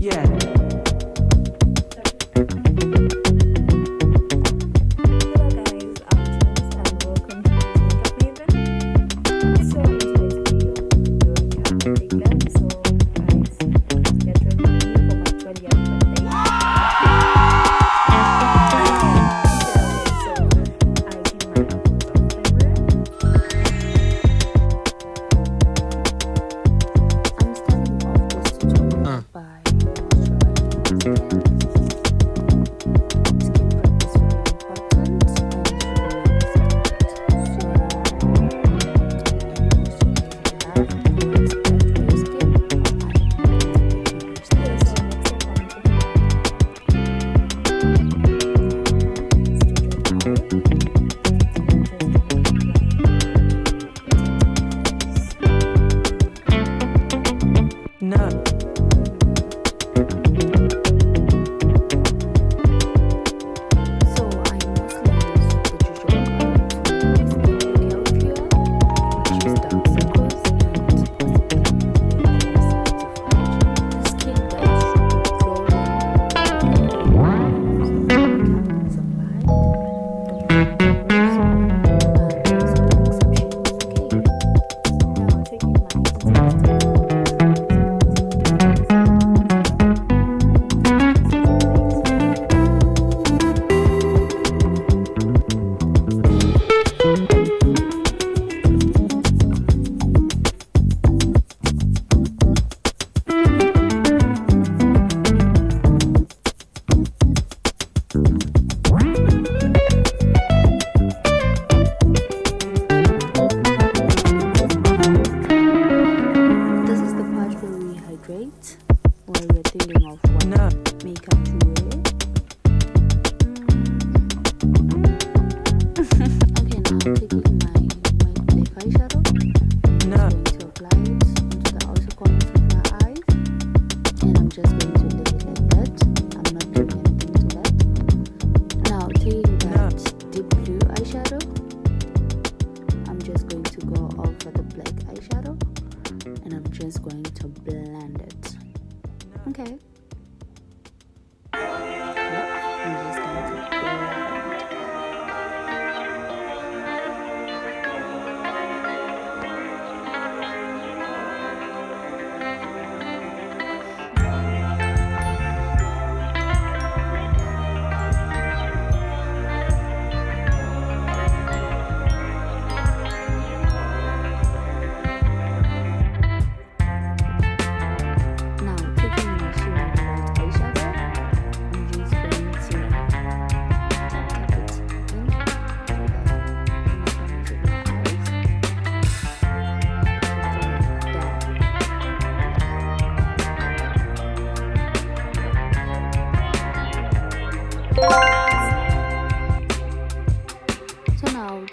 Yeah.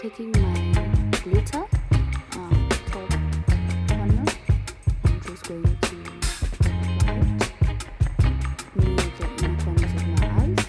Taking my glitter top corner, I'm just going to apply it near the inner corners of my eyes.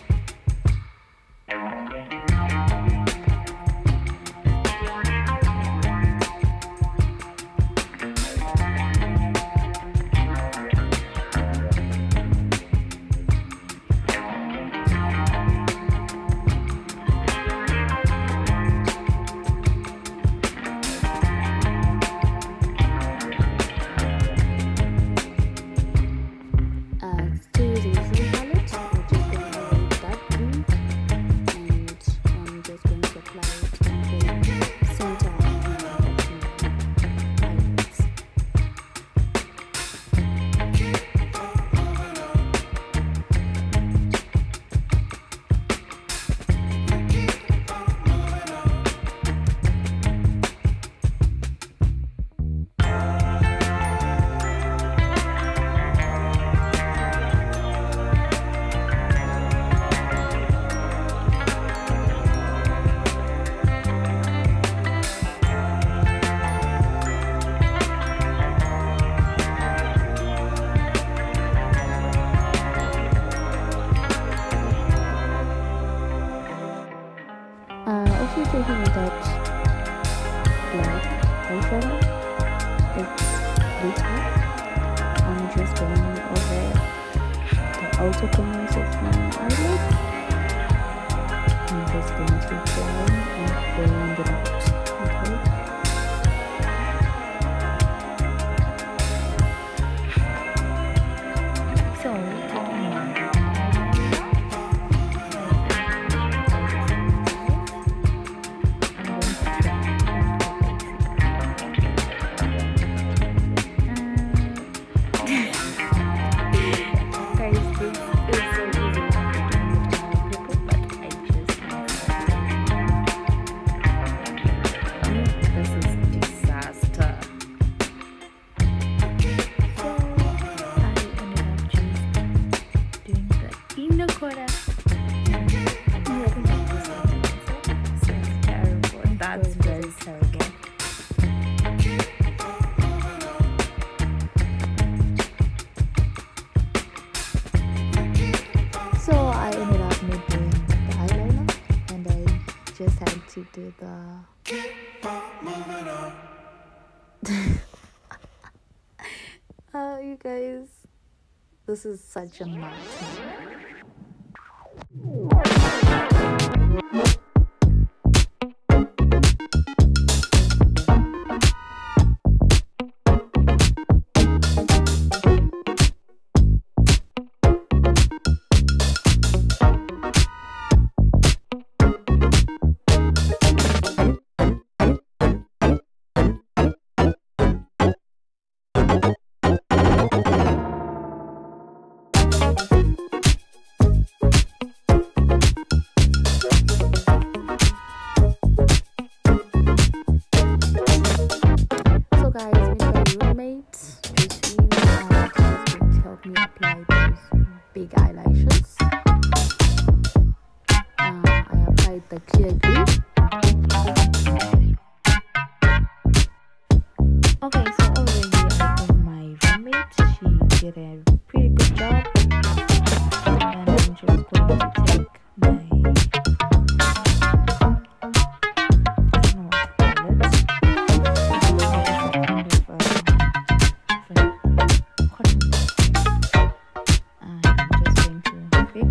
outer corners of my eyelids. I'm just going to blend and blend it out. Okay. So that's very terrible. So I ended up not doing the eyeliner, and I just had to do the you guys, this is such a mess. The clear glue. Okay, so already I got my roommate. She did a pretty good job, and I'm just going to take my, I don't know what to call it, cotton. I'm just going to fix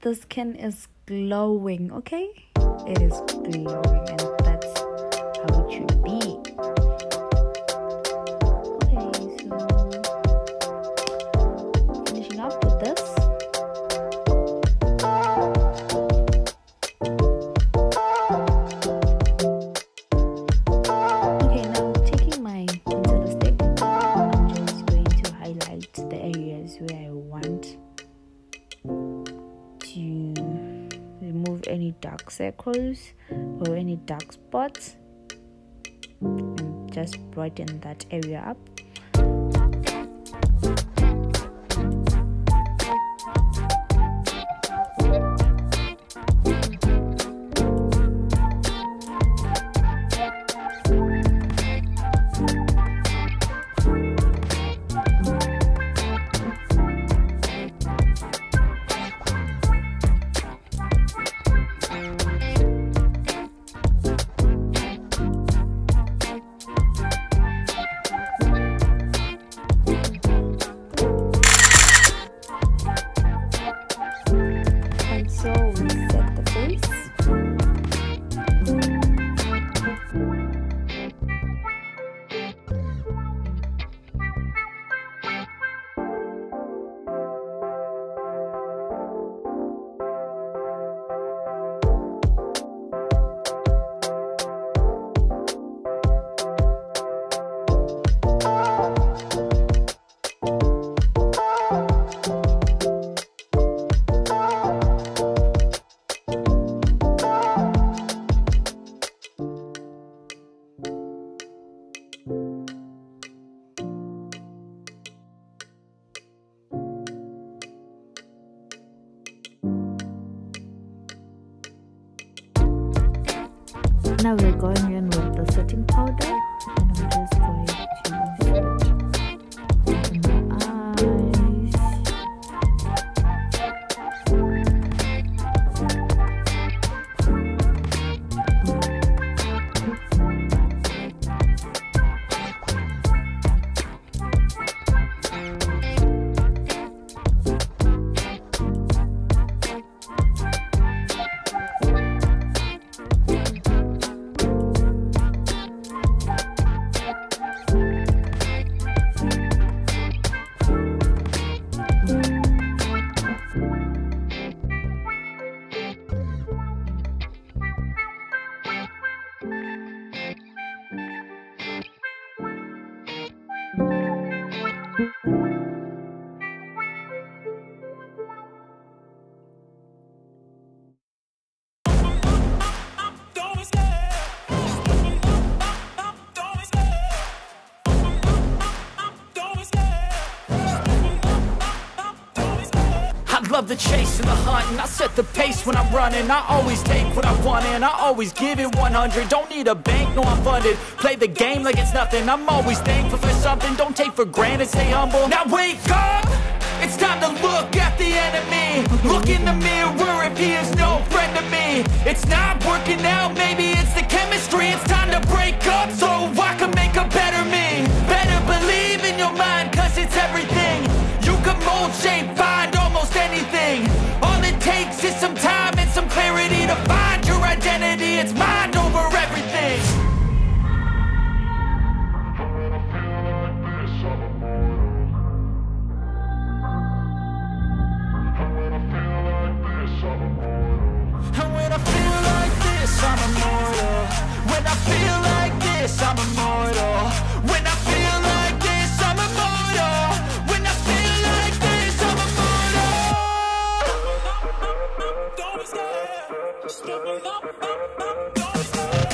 the skin is glowing, okay? It is glowing, and that's how it should be. Okay, so finishing up with this. Okay, now taking my concealer stick, I'm just going to highlight the areas where I want to remove any dark circles or any dark spots, and just brighten that area up. now we're going in with the setting powder, and I'm just going to set my eyes. Love the chase and the hunt, and I set the pace when I'm running. I always take what I want and I always give it 100. Don't need a bank, no I'm funded. Play the game like it's nothing. I'm always thankful for something. Don't take for granted, stay humble. Now wake up, it's time to look at the enemy. Look in the mirror if he is no friend to me. It's not working out, maybe it's the chemistry. It's time to break up so I can make a better me. Better believe in your mind, cause it's everything. You can mold, shape, find almost anything. All it takes is some time and some clarity to find your identity. It's mind over everything. And when I feel like this, I'm immortal. When I feel like this, I'm immortal. When I feel like this, I'm immortal. When I feel like this, I'm immortal. Don't be scared. Just give me up. Don't be scared.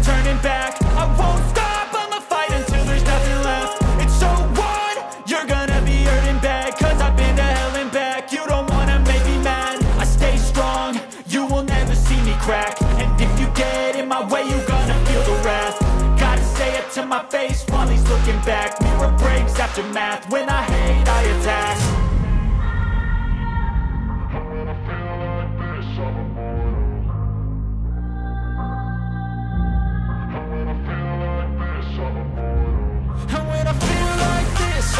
Turning back, I won't stop, I'ma fight until there's nothing left. It's so what? You're gonna be hurting bad, cause I've been to hell and back. You don't wanna make me mad, I stay strong, you will never see me crack. And if you get in my way, you're gonna feel the wrath. Gotta say it to my face while he's looking back. Mirror breaks after math, when I hate, I attack.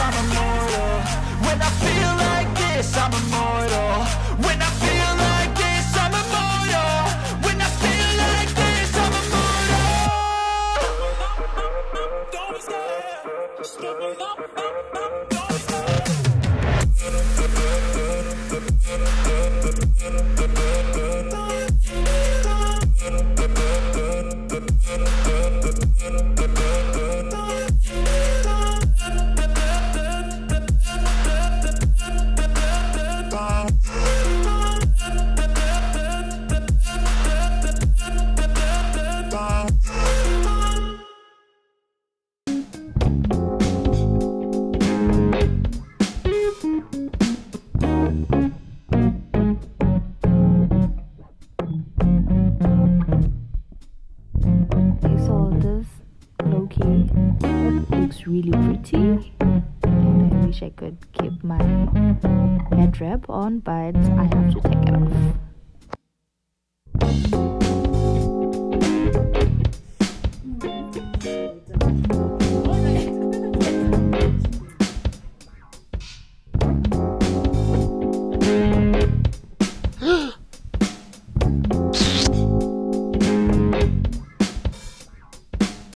I'm immortal. When I feel like this, I'm immortal. When I feel like this, I'm immortal. When I feel like this, I'm immortal. Don't be scared. Just give me up. Don't be scared. Really pretty, and I wish I could keep my head wrap on, but I have to take it off.